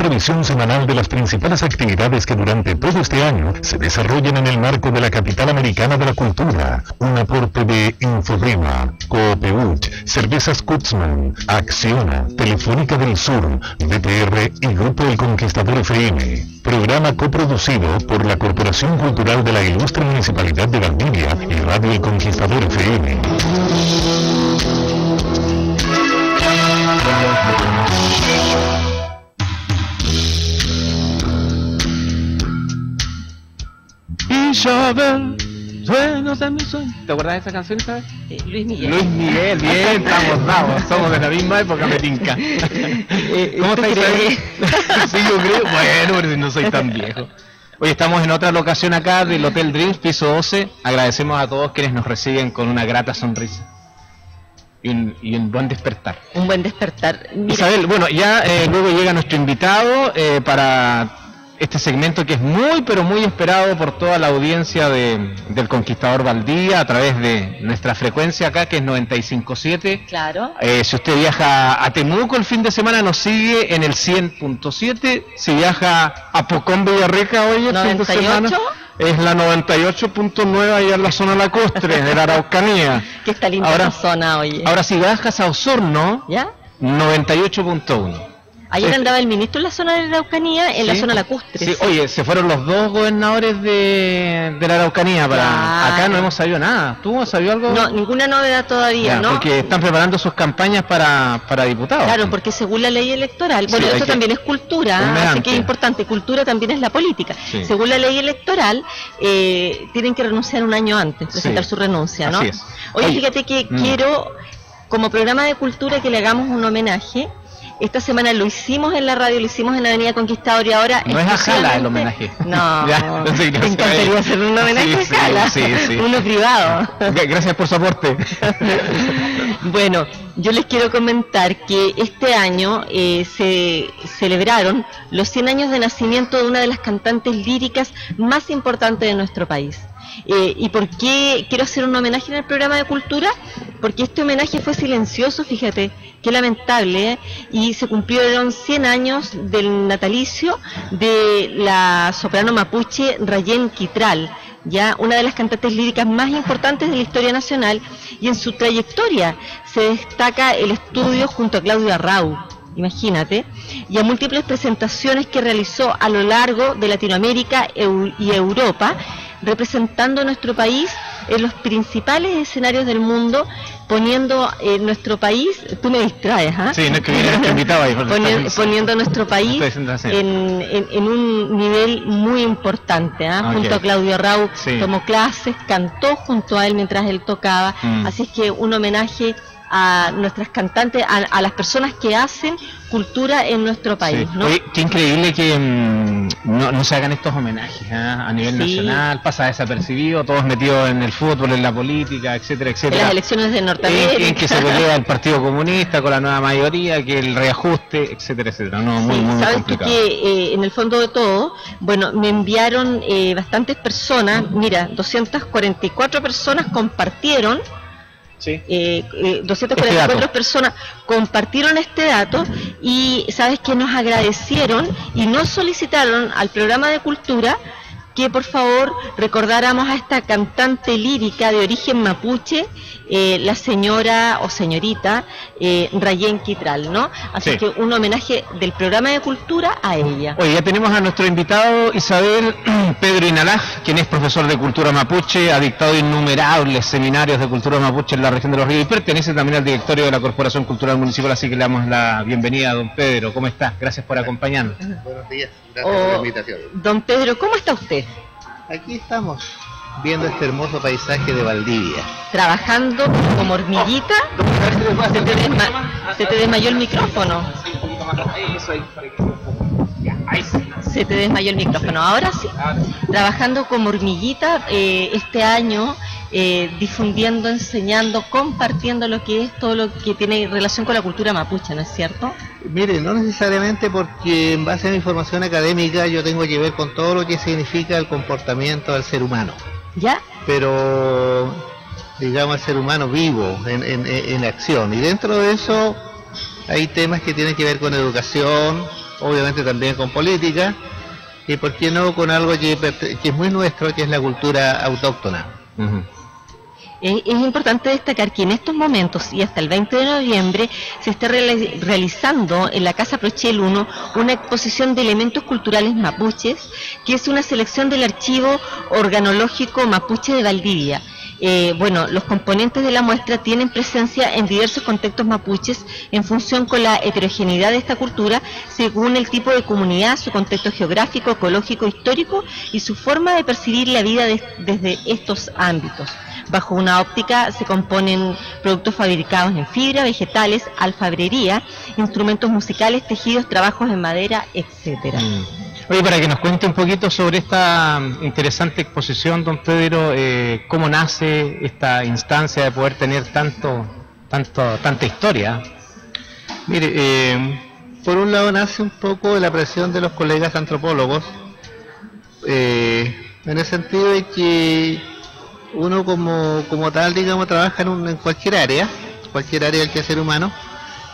revisión semanal de las principales actividades que durante todo este año se desarrollan en el marco de la Capital Americana de la Cultura. Un aporte de Infodema, Coopeuch, Cervezas Kutzman, Acciona, Telefónica del Sur, BTR y Grupo El Conquistador FM. Programa coproducido por la Corporación Cultural de la Ilustre Municipalidad de Valdivia y Radio El Conquistador FM. Isabel, sueños de mi sueño. ¿Te acuerdas de esa canción, Isabel? Luis Miguel. Luis Miguel, bien, estamos bravos, somos de la misma época, me tinca. ¿Cómo estás, Isabel? Sí, yo creo, bueno, pero no soy tan viejo. Hoy estamos en otra locación acá del Hotel Dreams, piso 12. Agradecemos a todos quienes nos reciben con una grata sonrisa. Y un buen despertar. Un buen despertar. Mira. Isabel, bueno, ya luego llega nuestro invitado para este segmento que es muy, pero muy esperado por toda la audiencia del Conquistador Valdivia a través de nuestra frecuencia acá, que es 95.7. Claro. Si usted viaja a Temuco el fin de semana, nos sigue en el 100.7. Si viaja a Pocón, Villarrica hoy el fin de semana, es la 98.9 allá en la zona lacustre, de la Araucanía. Que está linda la zona, oye. Ahora, si viajas a Osorno, ¿ya? 98.1. Ayer andaba el ministro en la zona de la Araucanía, en la zona lacustre. Sí, oye, se fueron los dos gobernadores de la Araucanía para... Claro. Acá no hemos sabido nada. ¿Tú has sabido algo? No, ninguna novedad todavía, ya, ¿no? Porque están preparando sus campañas para diputados. Claro, porque según la ley electoral, bueno, sí, eso también es cultura, así que es importante, cultura también es la política. Sí. Según la ley electoral, tienen que renunciar un año antes, presentar su renuncia, ¿no? Así es. Oye, fíjate que quiero, como programa de cultura, que le hagamos un homenaje. Esta semana lo hicimos en la radio, lo hicimos en Avenida Conquistador y ahora... No es a Jala el homenaje. No, me encantaría hacer un homenaje a Jala, uno privado. Gracias por su aporte. Bueno, yo les quiero comentar que este año se celebraron los 100 años de nacimiento de una de las cantantes líricas más importantes de nuestro país. ¿Y por qué quiero hacer un homenaje en el programa de cultura? Porque este homenaje fue silencioso, fíjate, qué lamentable, y se cumplieron 100 años del natalicio de la soprano mapuche Rayén Quitral, ya una de las cantantes líricas más importantes de la historia nacional, y en su trayectoria se destaca el estudio junto a Claudio Arrau, imagínate, y a múltiples presentaciones que realizó a lo largo de Latinoamérica y Europa, representando a nuestro país en los principales escenarios del mundo, poniendo nuestro país, tú me distraes, ¿ah? Sí, no es que viene nuestro invitado ahí. Poniendo a nuestro país en un nivel muy importante, ¿ah? Junto a Claudio Arrau, tomó clases, cantó junto a él mientras él tocaba, así es que un homenaje a nuestras cantantes, a las personas que hacen cultura en nuestro país, ¿no? Oye, qué increíble que no se hagan estos homenajes, ¿eh? A nivel nacional, pasa desapercibido, todos metidos en el fútbol, en la política, etcétera, etcétera. En las elecciones de Norteamérica. En que se pelea el Partido Comunista con la nueva mayoría, que el reajuste, etcétera, etcétera. No, muy complicado. ¿Sabes que en el fondo de todo, bueno, me enviaron bastantes personas, mira, 244 personas compartieron. Sí. 244 personas compartieron este dato y sabes que nos agradecieron y nos solicitaron al programa de cultura que por favor recordáramos a esta cantante lírica de origen mapuche, la señora o señorita Rayén Quitral, ¿no? Así que un homenaje del programa de cultura a ella. Oye, ya tenemos a nuestro invitado Isabel Pedro Inalaj, quien es profesor de cultura mapuche, ha dictado innumerables seminarios de cultura mapuche en la región de Los Ríos y pertenece también al directorio de la Corporación Cultural Municipal, así que le damos la bienvenida a don Pedro. ¿Cómo está? Gracias por acompañarnos. Buenos días, gracias por la invitación. Don Pedro, ¿cómo está usted? Aquí estamos, viendo este hermoso paisaje de Valdivia. Trabajando como hormiguita. Se te desmayó el micrófono. Se te desmayó el micrófono. Ahora sí. Trabajando como hormiguita este año, difundiendo, enseñando, compartiendo lo que es todo lo que tiene relación con la cultura mapuche, ¿no es cierto? Mire, no necesariamente, porque en base a mi formación académica yo tengo que ver con todo lo que significa el comportamiento del ser humano. ¿Ya? Pero, digamos, el ser humano vivo, en acción. Y dentro de eso hay temas que tienen que ver con educación, obviamente también con política, y por qué no con algo que es muy nuestro, que es la cultura autóctona. Ujú. Es importante destacar que en estos momentos y hasta el 20 de noviembre se está realizando en la Casa Prochel 1 una exposición de elementos culturales mapuches, que es una selección del archivo organológico mapuche de Valdivia. Bueno, los componentes de la muestra tienen presencia en diversos contextos mapuches en función con la heterogeneidad de esta cultura, según el tipo de comunidad, su contexto geográfico, ecológico, histórico y su forma de percibir la vida desde estos ámbitos. Bajo una óptica se componen productos fabricados en fibra, vegetales, alfarería, instrumentos musicales, tejidos, trabajos en madera, etcétera. Oye, para que nos cuente un poquito sobre esta interesante exposición, don Pedro, cómo nace esta instancia de poder tener tanta historia. Mire, por un lado nace un poco de la presión de los colegas antropólogos, en el sentido de que uno como tal, digamos, trabaja en cualquier área del quehacer humano.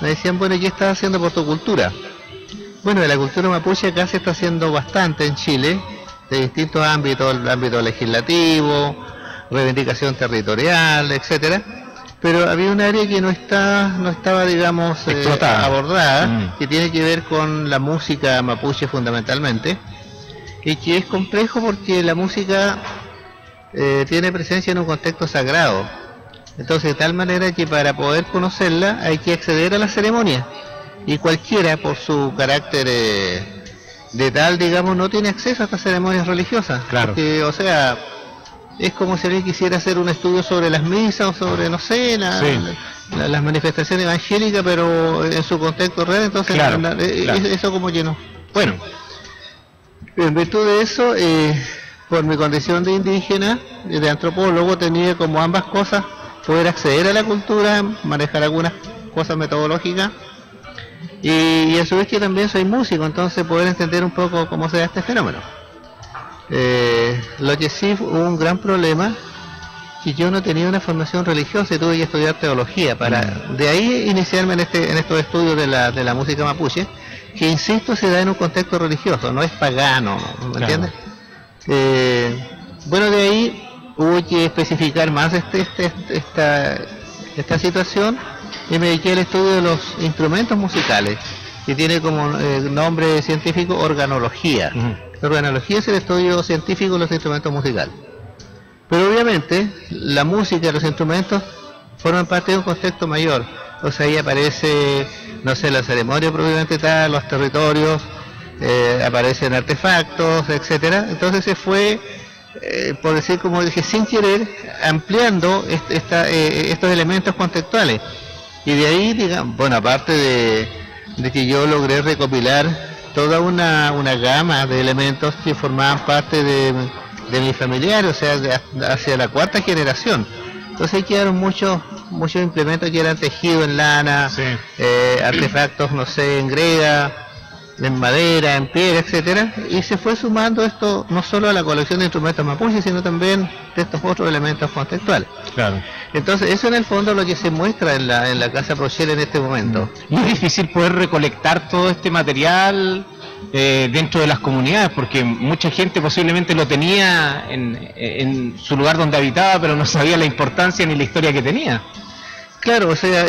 Me decían, bueno, ¿qué estás haciendo por tu cultura? Bueno, de la cultura mapuche acá se está haciendo bastante en Chile, de distintos ámbitos, el ámbito legislativo, reivindicación territorial, etcétera. Pero había un área que no estaba, digamos, abordada, que tiene que ver con la música mapuche fundamentalmente, y que es complejo porque la música tiene presencia en un contexto sagrado. Entonces, de tal manera que para poder conocerla hay que acceder a la ceremonia. Y cualquiera, por su carácter de tal, digamos, no tiene acceso a estas ceremonias religiosas. Claro. Porque, o sea, es como si alguien quisiera hacer un estudio sobre las misas o sobre, no sé, las manifestaciones evangélicas, pero en su contexto real. Entonces, claro. Eso como que no. Bueno, en virtud de eso, por mi condición de indígena, de antropólogo, tenía como ambas cosas, poder acceder a la cultura, manejar algunas cosas metodológicas, y a su vez que también soy músico, entonces poder entender un poco cómo se da este fenómeno. Lo que sí hubo un gran problema, que yo no tenía una formación religiosa y tuve que estudiar teología para de ahí iniciarme en estos estudios de la música mapuche, que insisto se da en un contexto religioso, no es pagano, ¿me entiendes? Bueno, de ahí hubo que especificar más esta situación, y me dediqué al estudio de los instrumentos musicales, que tiene como nombre científico organología. La organología es el estudio científico de los instrumentos musicales. Pero obviamente la música y los instrumentos forman parte de un contexto mayor. O sea, ahí aparece, no sé, la ceremonia propiamente tal, los territorios, aparecen artefactos, etcétera. Entonces se fue, por decir, como dije, sin querer, ampliando estos elementos contextuales. Y de ahí, digamos, bueno, aparte de que yo logré recopilar toda una gama de elementos que formaban parte de mi familiar, o sea, hacia la cuarta generación. Entonces ahí quedaron muchos implementos que eran tejidos en lana, artefactos, no sé, en greda, en madera, en piedra, etcétera, y se fue sumando esto no solo a la colección de instrumentos mapuche, sino también de estos otros elementos contextuales. Claro. Entonces eso en el fondo es lo que se muestra en la Casa Prochel en este momento. Y es difícil poder recolectar todo este material dentro de las comunidades, porque mucha gente posiblemente lo tenía en su lugar donde habitaba, pero no sabía la importancia ni la historia que tenía. Claro, o sea,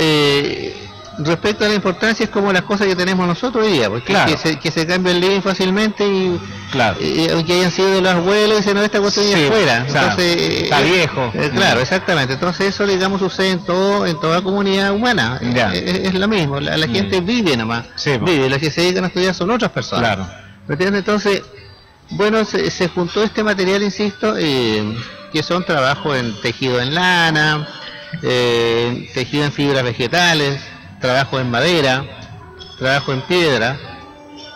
respecto a la importancia es como las cosas que tenemos nosotros hoy día, porque claro, que se cambia el living fácilmente y, claro, aunque hayan sido los abuelos, dicen, no, esta cuestión ya es fuera, entonces está viejo. Claro, exactamente, entonces eso, digamos, sucede en toda comunidad humana, es lo mismo, la gente vive nomás, vive, los que se dedican a estudiar son otras personas, claro. ¿Me entiendes? Entonces, bueno, se juntó este material, insisto, que son trabajos en tejido en lana, tejido en fibras vegetales, trabajo en madera, trabajo en piedra,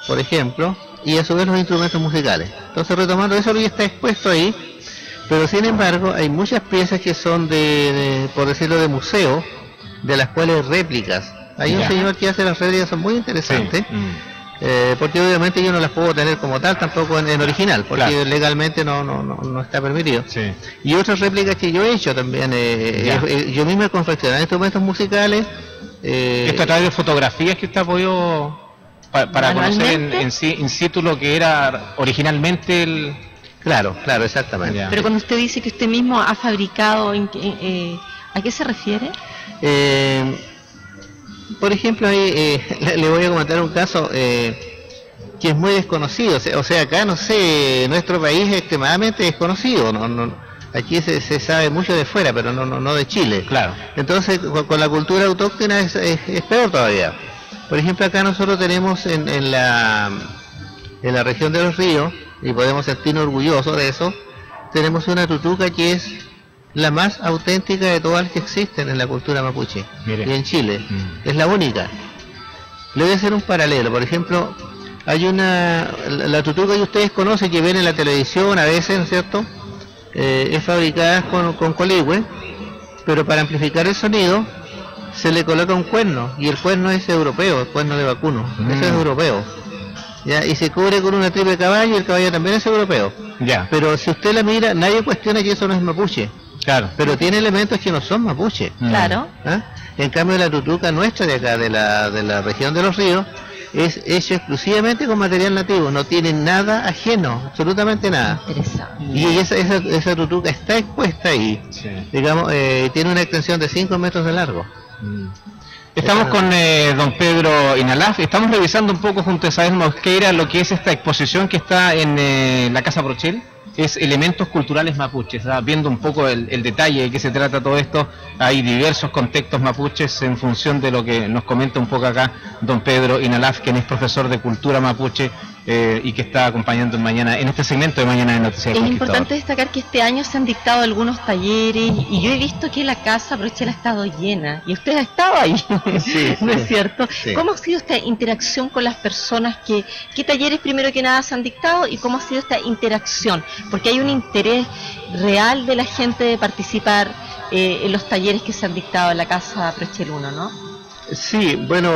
por ejemplo, y a su vez los instrumentos musicales. Entonces, retomando eso, ya está expuesto ahí, pero sin embargo hay muchas piezas que son por decirlo, de museo, de las cuales réplicas. Hay un señor que hace las réplicas, son muy interesantes, porque obviamente yo no las puedo tener como tal, tampoco en original, porque legalmente no está permitido. Y otras réplicas que yo he hecho también, yo mismo he confeccionado instrumentos musicales. ¿Esto a través de fotografías que usted ha podido para conocer manualmente. en sí, in situ lo que era originalmente el... Claro, exactamente. Ya. Pero cuando usted dice que usted mismo ha fabricado, ¿a qué se refiere? Por ejemplo, ahí le voy a comentar un caso que es muy desconocido. O sea, acá, no sé, nuestro país es extremadamente desconocido. Aquí se sabe mucho de fuera, pero no de Chile. Claro. Entonces, con la cultura autóctona es peor todavía. Por ejemplo, acá nosotros tenemos en la región de los ríos, y podemos sentirnos orgullosos de eso, tenemos una tutuca que es la más auténtica de todas las que existen en la cultura mapuche. Mire. Y en Chile. Es la única. Le voy a hacer un paralelo. Por ejemplo, hay la tutuca que ustedes conocen, que ven en la televisión a veces, ¿no es cierto? Es fabricada con coligüe, pero para amplificar el sonido se le coloca un cuerno, y el cuerno es europeo, el cuerno de vacuno. Eso es europeo. ¿Ya? Y se cubre con una tripa de caballo, y el caballo también es europeo. Ya. Pero si usted la mira, nadie cuestiona que eso no es mapuche. Claro. Pero tiene elementos que no son mapuche. Claro. ¿Ah? En cambio, la tutuca nuestra de acá, de la región de los ríos, es hecha exclusivamente con material nativo, no tiene nada ajeno, absolutamente nada. Interesante. Y esa tutuca está expuesta ahí, Sí. digamos, tiene una extensión de 5 metros de largo. Estamos con don Pedro Inalaf, estamos revisando un poco junto a Isabel Mosqueira lo que es esta exposición que está en la Casa Brochel, es Elementos Culturales Mapuches, viendo un poco el detalle de qué se trata todo esto. Hay diversos contextos mapuches en función de lo que nos comenta un poco acá don Pedro Inalaf, quien es profesor de cultura mapuche y que está acompañando en este segmento de Mañana de Noticias del Es Conquistador. importante destacar que este año se han dictado algunos talleres y yo he visto que la Casa Brochel ha estado llena y usted ha estado ahí, Sí, ¿no es sí, cierto? sí. ¿Cómo ha sido esta interacción con las personas? ¿Qué talleres primero que nada se han dictado y cómo ha sido esta interacción? Porque hay un interés real de la gente de participar en los talleres que se han dictado en la Casa Brochel 1, ¿no? Sí, bueno,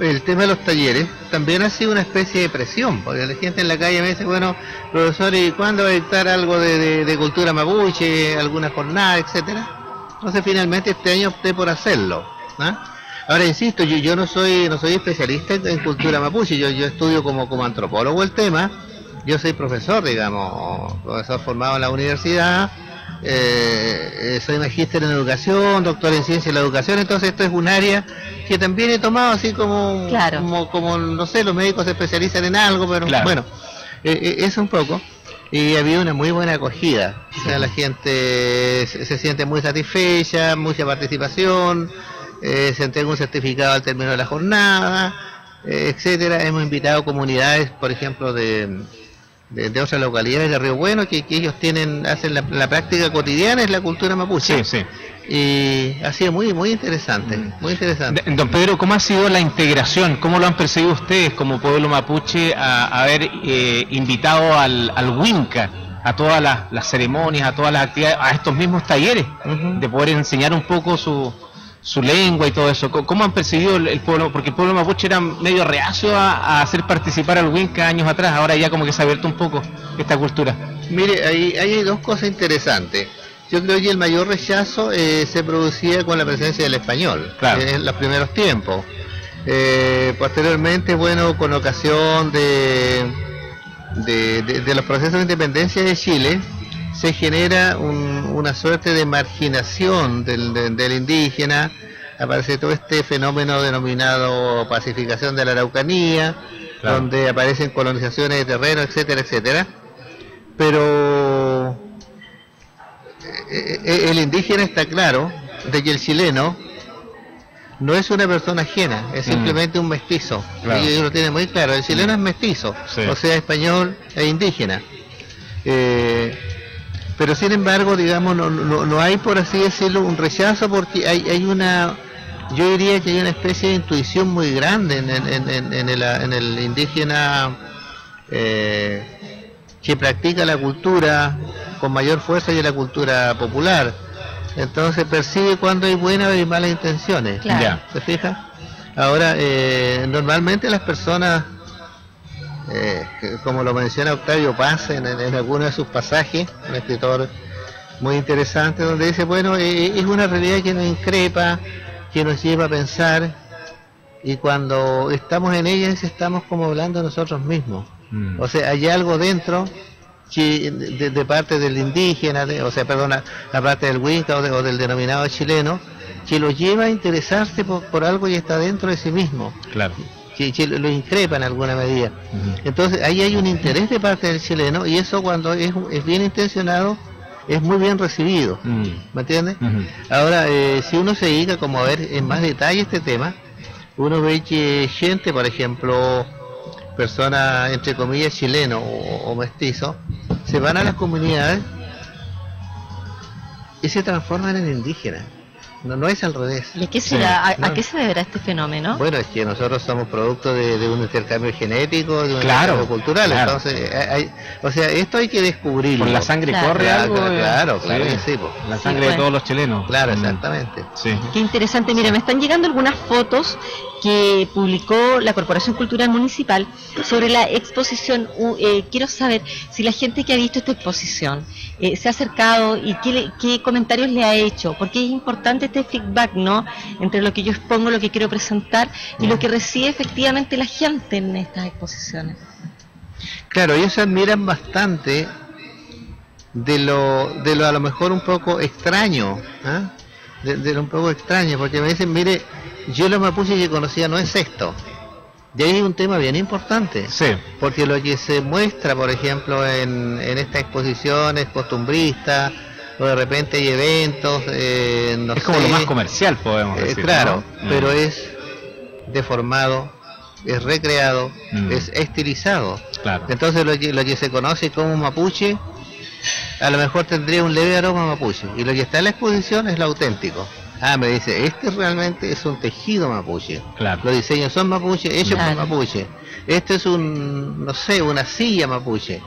el tema de los talleres también ha sido una especie de presión, porque la gente en la calle me dice, bueno, profesor, ¿y cuándo va a dictar algo de cultura mapuche, alguna jornada, etcétera? Entonces finalmente este año opté por hacerlo, ¿ah? Ahora insisto, yo no soy especialista en cultura mapuche, yo estudio como antropólogo el tema, yo soy profesor, digamos, profesor formado en la universidad, soy magíster en educación, doctor en ciencia de la educación, entonces esto es un área que también he tomado así como, Claro. como no sé, los médicos se especializan en algo, pero Claro. bueno, eso un poco. Y había una muy buena acogida, o sea, la gente se siente muy satisfecha, mucha participación, se entrega un certificado al término de la jornada, etcétera. Hemos invitado comunidades, por ejemplo, de otras localidades de Río Bueno, que ellos hacen la práctica cotidiana, es la cultura mapuche. Sí, sí. Y ha sido muy interesante, muy interesante. Don Pedro, ¿cómo ha sido la integración? ¿Cómo lo han percibido ustedes como pueblo mapuche a haber invitado al Winca, a todas las ceremonias, a todas las actividades, a estos mismos talleres, de poder enseñar un poco su lengua y todo eso? ¿Cómo han percibido el pueblo? Porque el pueblo mapuche era medio reacio a hacer participar al Winca años atrás, ahora ya como que se ha abierto un poco esta cultura. Mire, ahí hay dos cosas interesantes. Yo creo que el mayor rechazo se producía con la presencia del español, Claro. En los primeros tiempos. Posteriormente, bueno, con ocasión de los procesos de independencia de Chile, se genera una suerte de marginación del indígena, aparece todo este fenómeno denominado pacificación de la Araucanía, Claro. donde aparecen colonizaciones de terreno, etcétera, etcétera. Pero el indígena está claro de que el chileno no es una persona ajena, es simplemente un mestizo. Claro. Ellos lo tienen muy claro, el chileno es mestizo, Sí. o sea, español e indígena. Pero sin embargo, digamos, no hay, por así decirlo, un rechazo, porque yo diría que hay una especie de intuición muy grande en el indígena que practica la cultura con mayor fuerza, y en la cultura popular. Entonces percibe cuando hay buenas y malas intenciones. Claro. Ya. ¿Se fija? Ahora, normalmente las personas, como lo menciona Octavio Paz en alguno de sus pasajes, un escritor muy interesante, donde dice, bueno, es una realidad que nos increpa, que nos lleva a pensar y cuando estamos en ellas estamos como hablando de nosotros mismos. O sea, hay algo dentro que de parte del indígena, la parte del Winca o del denominado chileno, que lo lleva a interesarse por algo y está dentro de sí mismo. Claro. Que lo increpa en alguna medida. Entonces ahí hay un interés de parte del chileno, y eso cuando es bien intencionado es muy bien recibido. ¿Me entiendes? Ahora, si uno se dedica como a ver en más detalle este tema, uno ve que gente, por ejemplo, personas entre comillas chilenos o mestizos, se van a las comunidades y se transforman en indígenas. No es al revés. ¿Y a qué qué se deberá este fenómeno? Bueno, es que nosotros somos producto de un intercambio genético, de un intercambio cultural, entonces, esto hay que descubrirlo. Por la sangre corre algo. Claro, sí, la sangre de todos los chilenos. Claro, exactamente. Sí. Qué interesante. Mira, me están llegando algunas fotos que publicó la Corporación Cultural Municipal sobre la exposición. Quiero saber si la gente que ha visto esta exposición se ha acercado y qué comentarios le ha hecho, porque es importante este feedback, ¿no?, entre lo que yo expongo, lo que quiero presentar y lo que recibe efectivamente la gente en estas exposiciones. Claro, ellos se admiran bastante de lo a lo mejor un poco extraño, de lo un poco extraño, porque me dicen, mire, yo lo mapuche que conocía no es esto. Y ahí hay un tema bien importante, porque lo que se muestra, por ejemplo, en estas exposiciones costumbristas, o de repente hay eventos, es como lo más comercial, podemos decir. Claro, ¿no? Pero es deformado, es recreado, es estilizado. Claro. Entonces lo que se conoce como mapuche, a lo mejor tendría un leve aroma mapuche, y lo que está en la exposición es lo auténtico. Me dice, este realmente es un tejido mapuche. Claro. Los diseños son mapuche, hechos por mapuche. Este es una silla mapuche.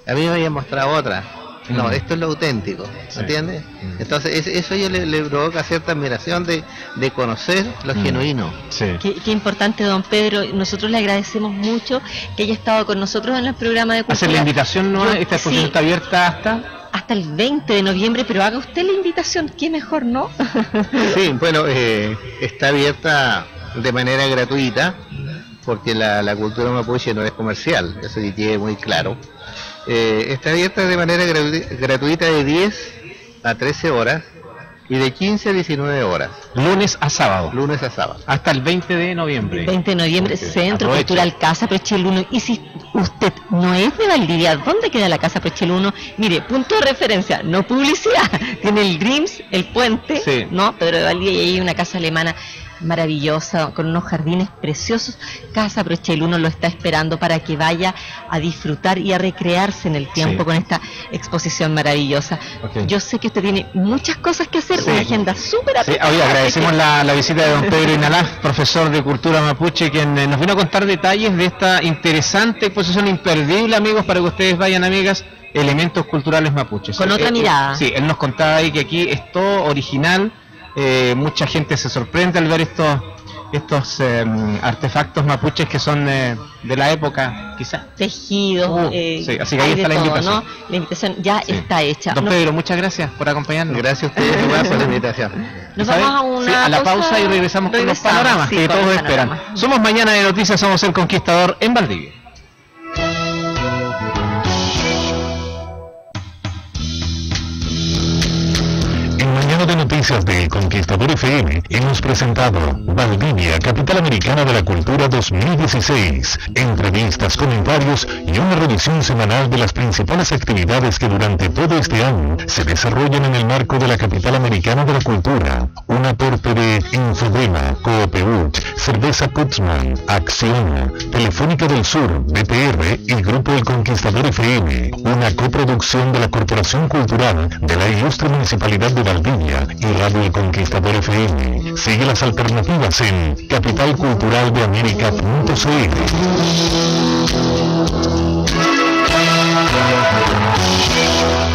A mí me habían mostrado otra. No, esto es lo auténtico, ¿entiendes? Entonces eso ya le provoca cierta admiración de conocer lo genuino. Qué importante, don Pedro. Nosotros le agradecemos mucho que haya estado con nosotros en el programa de cultura. Hacer la invitación, ¿no? Esta exposición está abierta hasta el 20 de noviembre, pero haga usted la invitación, qué mejor, ¿no? Sí, bueno, está abierta de manera gratuita, porque la cultura mapuche no es comercial, eso que quede muy claro. Está abierta de manera gratuita de 10 a 13 horas y de 15 a 19 horas. Lunes a sábado. Hasta el 20 de noviembre. 20 de noviembre, Centro Cultural Casa Prechel 1. Y si usted no es de Valdivia, ¿dónde queda la Casa Prechel 1? Mire, punto de referencia, no publicidad. Tiene el Grims, el puente, ¿no? Pedro de Valdivia, y ahí hay una casa alemana maravillosa, con unos jardines preciosos. Casa Prechel 1 lo está esperando para que vaya a disfrutar y a recrearse en el tiempo con esta exposición maravillosa. Yo sé que usted tiene muchas cosas que hacer, una agenda súper apretada. Hoy agradecemos la visita de don Pedro Inalaf, profesor de Cultura Mapuche, quien nos vino a contar detalles de esta interesante exposición, imperdible, amigos, para que ustedes vayan, amigas, Elementos Culturales Mapuches. Con otra mirada. Él nos contaba ahí que aquí es todo original. Mucha gente se sorprende al ver estos artefactos mapuches que son de la época, quizás. Tejidos. Así que ahí está la invitación. ¿no? La invitación ya está hecha. Don Pedro, muchas gracias por acompañarnos. Gracias a ustedes por la invitación. Nos vamos a la pausa y regresamos con los panoramas que todos esperan. Somos Mañana de Noticias, somos El Conquistador en Valdivia. De noticias de Conquistador FM hemos presentado Valdivia, Capital Americana de la Cultura 2016, entrevistas, comentarios y una revisión semanal de las principales actividades que durante todo este año se desarrollan en el marco de la Capital Americana de la Cultura. Un aporte de Infodema, Coopeuch, Cerveza Kutzman, Acciona, Telefónica del Sur, BTR y Grupo El Conquistador FM, una coproducción de la Corporación Cultural de la Ilustre Municipalidad de Valdivia y Radio El Conquistador FM. Sigue las alternativas en capitalculturaldeamerica.cl.